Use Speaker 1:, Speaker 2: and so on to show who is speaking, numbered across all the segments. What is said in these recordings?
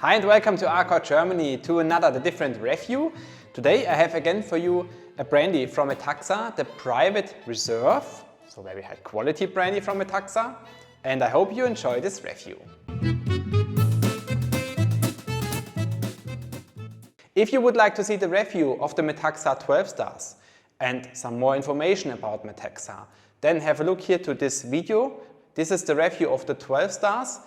Speaker 1: Hi and welcome to ARCORE Germany to another different review. Today I have again for you a brandy from Metaxa, the Private Reserve. So very high quality brandy from Metaxa. And I hope you enjoy this review. If you would like to see the review of the Metaxa 12 stars and some more information about Metaxa, then have a look here to this video. This is the review of the 12 stars.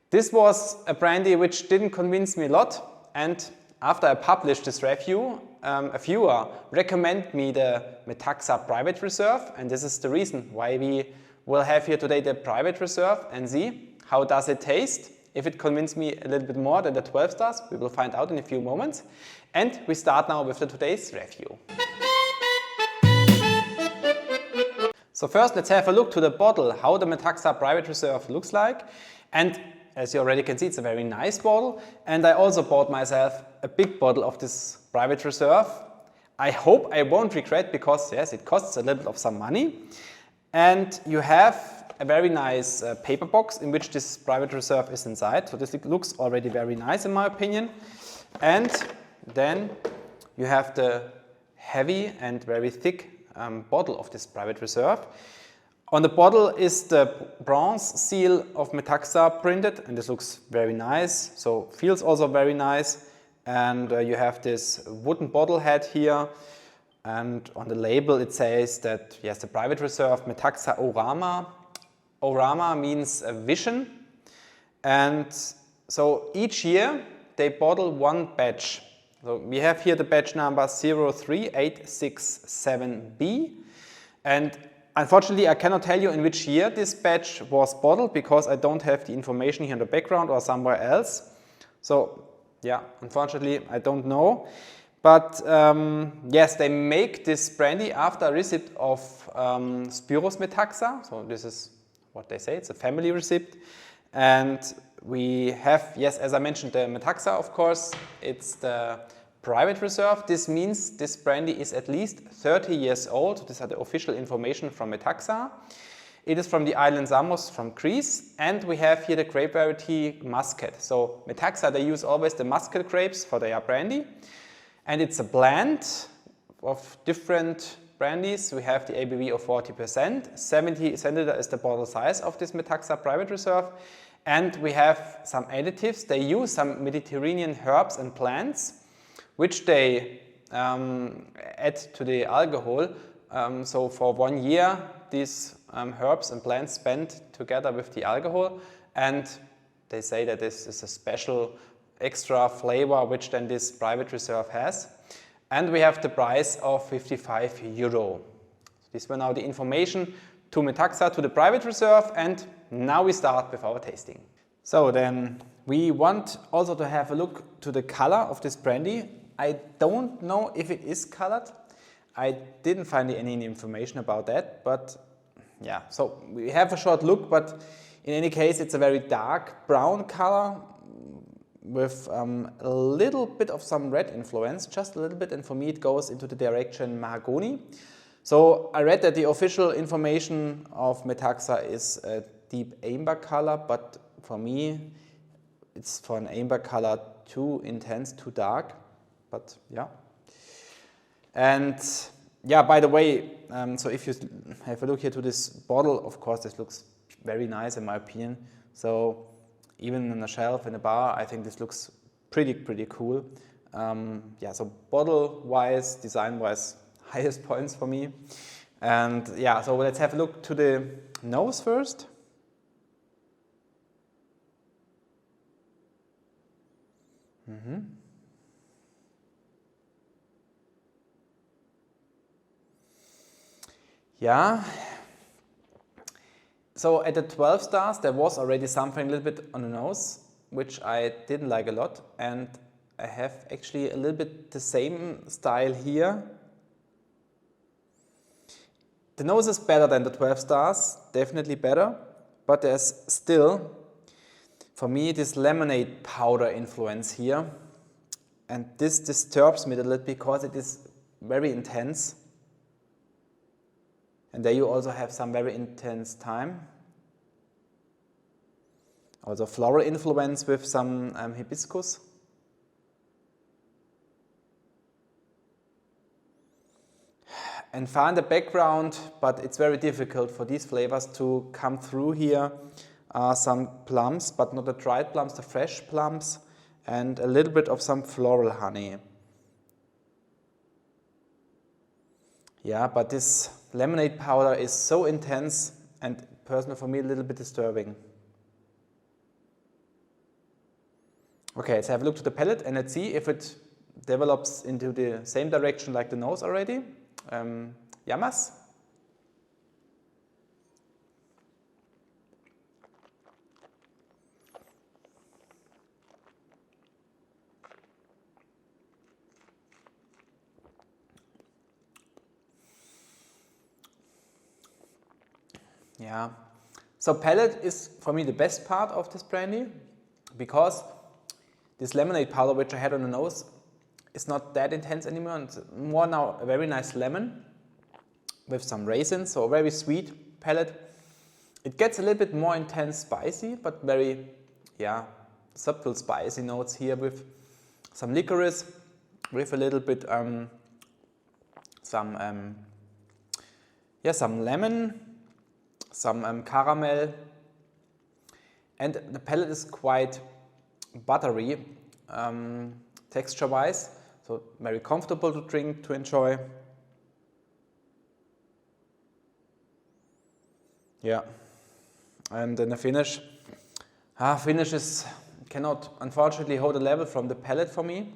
Speaker 1: This was a brandy which didn't convince me a lot, and after I published this review, a viewer recommended me the Metaxa Private Reserve, and this is the reason why we will have here today the Private Reserve and see how does it taste. If it convinced me a little bit more than the 12 stars, we will find out in a few moments. And we start now with today's review. So first let's have a look to the bottle, how the Metaxa Private Reserve looks like. And as you already can see, it's a very nice bottle. And I also bought myself a big bottle of this Private Reserve. I hope I won't regret because yes, it costs a little bit of some money. And you have a very nice paper box in which this Private Reserve is inside. So this looks already very nice in my opinion. And then you have the heavy and very thick bottle of this Private Reserve. On the bottle is the bronze seal of Metaxa printed, and this looks very nice, so feels also very nice. And you have this wooden bottle head here, and on the label it says that yes, the Private Reserve Metaxa Orama. Orama means a vision, and so each year they bottle one batch. So we have here the batch number 03867B, and unfortunately, I cannot tell you in which year this batch was bottled because I don't have the information here in the background or somewhere else. So yeah, unfortunately, I don't know. But yes, they make this brandy after a recipe of Spyros Metaxa. So this is what they say, it's a family recipe. And we have, yes, as I mentioned, the Metaxa, of course, it's the Private Reserve. This means this brandy is at least 30 years old. These are the official information from Metaxa. It is from the island Samos from Greece, and we have here the grape variety Muscat. So Metaxa, they use always the Muscat grapes for their brandy, and it's a blend of different brandies. We have the ABV of 40%, 70 centiliter is the bottle size of this Metaxa Private Reserve, and we have some additives. They use some Mediterranean herbs and plants which they add to the alcohol. So for 1 year, these herbs and plants spend together with the alcohol, and they say that this is a special extra flavor which then this Private Reserve has. And we have the price of €55. These were now the information to Metaxa, to the Private Reserve, and now we start with our tasting. So then we want also to have a look to the color of this brandy. I don't know if it is colored. I didn't find any information about that, but yeah, so we have a short look, but in any case it's a very dark brown color with a little bit of some red influence, just a little bit, and for me it goes into the direction mahogany. So I read that the official information of Metaxa is a deep amber color, but for me it's for an amber color too intense, too dark. But yeah, and yeah, by the way, so if you have a look here to this bottle, of course this looks very nice in my opinion. So even on a shelf in a bar, I think this looks pretty cool. Yeah, so bottle wise, design wise, highest points for me. And yeah, so let's have a look to the nose first. Yeah, so at the 12 stars there was already something a little bit on the nose which I didn't like a lot, and I have actually a little bit the same style here. The nose is better than the 12 stars, definitely better, but there's still, for me, this lemonade powder influence here, and this disturbs me a little bit because it is very intense. And there you also have some very intense time. Also floral influence with some hibiscus. And far in the background, but it's very difficult for these flavors to come through here, are some plums, but not the dried plums, the fresh plums, and a little bit of some floral honey. Yeah, but this lemonade powder is so intense and personally for me a little bit disturbing. Okay, let's have a look to the palette and let's see if it develops into the same direction like the nose already. Llamas. Yeah, so palette is for me the best part of this brandy because this lemonade powder which I had on the nose is not that intense anymore. It's more now a very nice lemon with some raisins, so a very sweet palate. It gets a little bit more intense spicy, but very, yeah, subtle spicy notes here with some licorice, with a little bit some lemon, some caramel, and the palate is quite buttery texture-wise. So very comfortable to drink, to enjoy. Yeah, and then the finish. Finishes cannot unfortunately hold a level from the palate for me.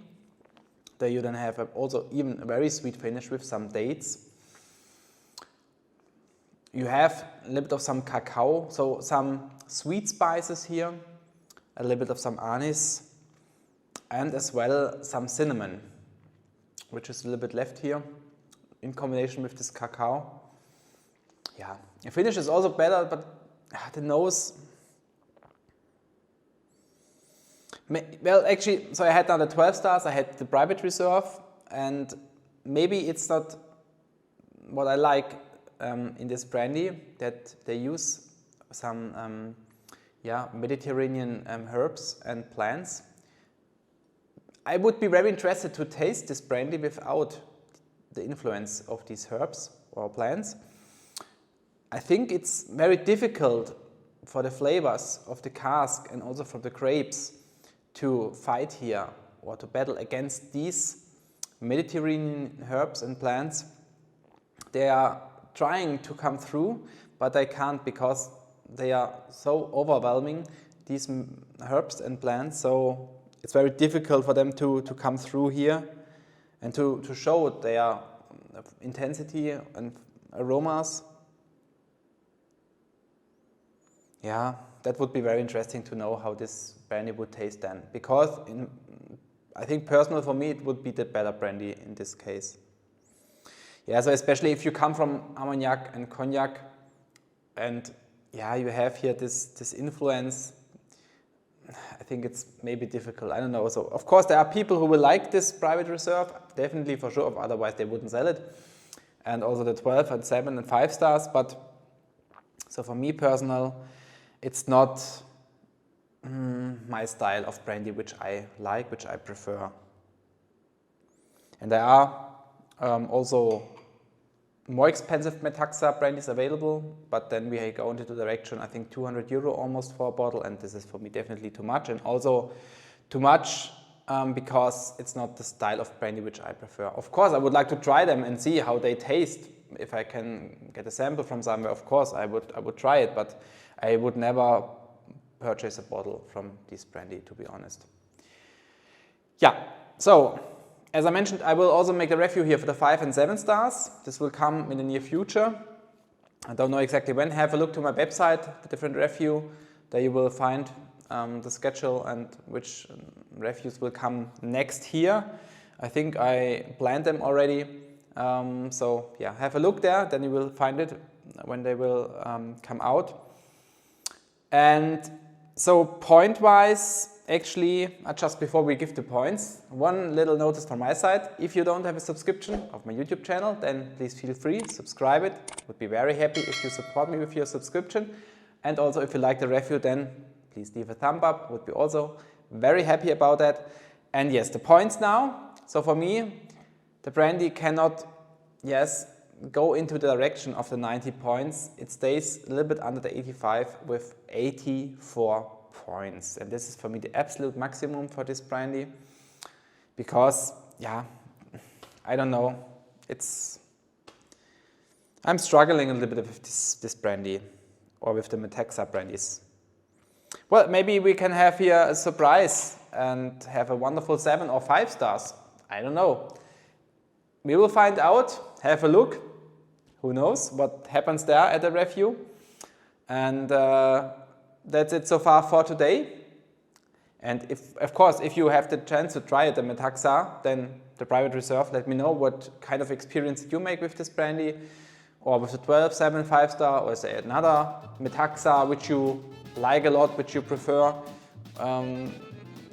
Speaker 1: There you then have also even a very sweet finish with some dates. You have a little bit of some cacao, so some sweet spices here, a little bit of some anise, and as well some cinnamon, which is a little bit left here in combination with this cacao. Yeah, the finish is also better, but the nose. Well, actually, so I had now the 12 stars, I had the Private Reserve, and maybe it's not what I like in this brandy, that they use some Mediterranean herbs and plants. I would be very interested to taste this brandy without the influence of these herbs or plants. I think it's very difficult for the flavors of the cask and also from the grapes to fight here or to battle against these Mediterranean herbs and plants. They are trying to come through, but they can't because they are so overwhelming, these herbs and plants. So it's very difficult for them to come through here and to show their intensity and aromas. Yeah, that would be very interesting to know how this brandy would taste then. Because I think personally for me it would be the better brandy in this case. Yeah, so especially if you come from Armagnac and Cognac and yeah, you have here this influence, I think it's maybe difficult, I don't know. So of course there are people who will like this Private Reserve, definitely for sure, otherwise they wouldn't sell it. And also the 12 and 7 and 5 stars, but so for me personal, it's not my style of brandy which I like, which I prefer. And there are also more expensive Metaxa brandies available, but then we go into the direction, I think €200 almost for a bottle, and this is for me definitely too much, and also too much because it's not the style of brandy which I prefer. Of course, I would like to try them and see how they taste. If I can get a sample from somewhere, of course I would try it, but I would never purchase a bottle from this brandy, to be honest. Yeah, so as I mentioned, I will also make a review here for the 5 and 7 stars. This will come in the near future. I don't know exactly when. Have a look to my website, the different review. There you will find the schedule and which reviews will come next here. I think I planned them already. So yeah, have a look there. Then you will find it when they will come out. And so point-wise, actually, just before we give the points, one little notice from my side. If you don't have a subscription of my YouTube channel, then please feel free, subscribe it. Would be very happy if you support me with your subscription. And also if you like the review, then please leave a thumb up, would be also very happy about that. And yes, the points now. So for me, the brandy cannot, yes, go into the direction of the 90 points. It stays a little bit under the 85 with 84 points. And this is for me the absolute maximum for this brandy. Because, yeah, I don't know, I'm struggling a little bit with this brandy, or with the Metaxa brandies. Well, maybe we can have here a surprise and have a wonderful 7 or 5 stars. I don't know. We will find out, have a look. Who knows what happens there at the review. And that's it so far for today. And of course, if you have the chance to try it, the Metaxa, then the Private Reserve, let me know what kind of experience you make with this brandy, or with the 12, 7, 5 star, or say another Metaxa which you like a lot, which you prefer.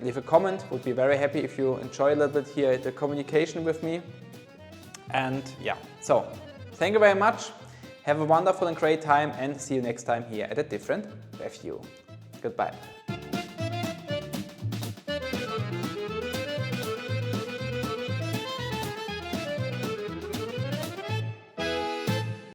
Speaker 1: Leave a comment, would be very happy if you enjoy a little bit here the communication with me. And yeah, so thank you very much. Have a wonderful and great time, and see you next time here at a different review. Goodbye.